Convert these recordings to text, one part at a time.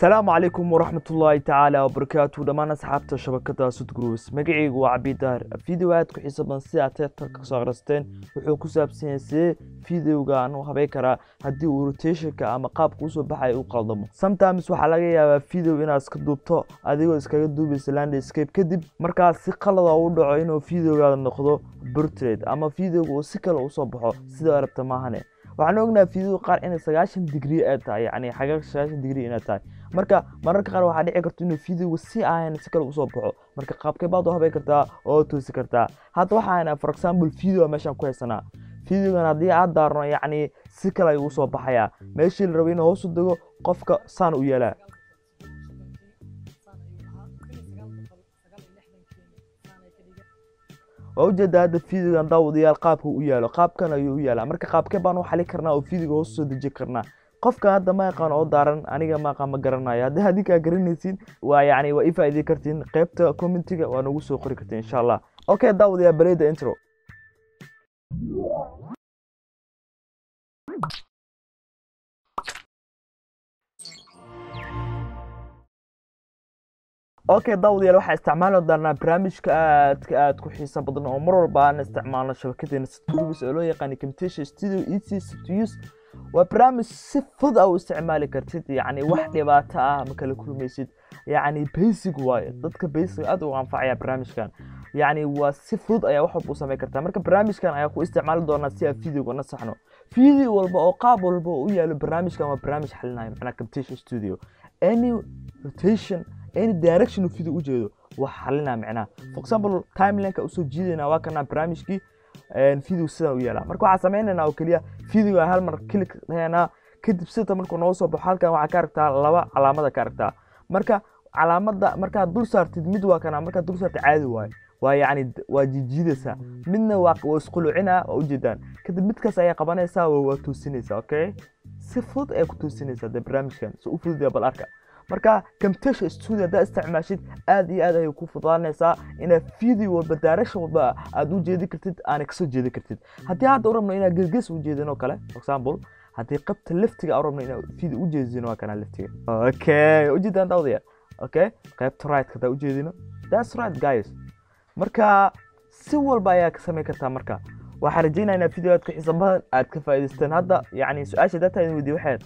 السلام عليكم ورحمة الله تعالى وبركاته. دمان أصحابته شبكة سود جروس مقعيق وعبيدار فيديوهات كحسابا ساعتين كسغرستين وحو كسابسين سي فيديوغا أنو هبيكرا هدي روتيشنكا أما قاب كوسو بحاي وقالدمو sometimes waxaa laga yaabaa video inaad iska duubto adigoo iskaga duubaysa landscape kadib markaas si qalad ah u dhaco inuu videogaada noqdo portrait ama videoga uu si kale u soo baxo sida arabta maahane. waxaan ognahay video qaar in 90 degree ay tahay yani xaga 90 degree inay tahay mararka qaar waxaa dhici karta inuu video si aan si kale u soo baxo marka qaabkee baad u habay kartaa oo toosi kartaa. hadda waxaan for example video meeshan ku haysanaa videogan haddii aad daarno yani si kale ay u soo baxaya meeshii la rabo inuu hoos u dago qofka saan u yeelaa وجد هذا الفيديو عن داود يال قابه وياله قاب كان ياله marka qaabkee baan u xali karnaa oo video hoos soo deji karnaa qofka hadda ma yaqaan oo daaran aniga ma qaan ma garanayo hadii ka garanaysiin waa yani waa ifaaday kartiin qaybta commentiga waa nagu soo qori kartiin insha Allah. Okay Daawud ya bareeda intro. اوكي داود يلا waxaa isticmaalo doonaa barnaamijka aad ku xiiso badan oo mar walba aan isticmaalno shabakadeena studios oo loo yaqaan Camtasia Studio easy to use. waa barnaamij si fudud ah u isticmaali kartid yani wax dhibaato ah ma kala kulmaysid yani basic way dadka basic aad u anfacaya barnaamijkan yani waa si fudud ayaa wax u sameyn kartaa. marka barnaamijkan ayaa ku isticmaali doonaa si aad video na saxno video walba oo qaab walba u yaalo barnaamijkan waa barnaamij xalinayo macna Camtasia Studio any rotation any direction of video ujeedo wax xalina macna for example timeline ka soo jiidina waa kana barnaamijkii video sida u yeela marka waxa sameeynaa oo kaliya video hal mar click leena kadib sida markuu noo soo baxo halkan waxa ka aragtaa laba calaamada ka aragtaa marka calaamada marka dul saartid mid waa kana marka dul saartid caadi waa yani waa jiidaysa midna waa isqulucina oo ujeedaan kadib midkaas ayaa qabanaysa waa toosinaysa. okay si fudud ay ku toosinaysa barnaamijkan soo u fudud bal arka marka Camtasia Studio da isticmaashid aad iyo aad ay ku fududaanaysaa in video walba direction walba aad u jeedi kartid aan ka soo jeedi kartid haddii aad u rabno inaad gees u jeedino kale for example haddii qabta leftiga u rabno inaad video u jeedino waa kana leftiga. okay u jeedaan dawdiya okay qaybta right ka u jeedino that's right guys. marka si walba ayaa ka sameyn kartaa marka waxaan rajaynayaa in video aad ka xiisabadan aad ka faa'iideystaan. hadda yani su'aasha data in weydiiyo waxaad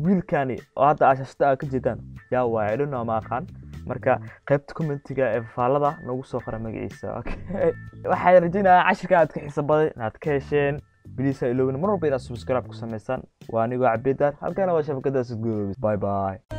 wiilkani oo hadda ashashada ka jeedaan yaa waa idhino ma aqaan marka qaybta commentiga ee faalada nagu soo qora magaciisa. okay waxaan rajaynayaa cashirka aad ka xiisabadan inaad ka hesheen please ilowna mar walba inaad subscribe ku sameysaan waa aniga Cabdidaar halkan waa shabakada Sud Group. bye bye.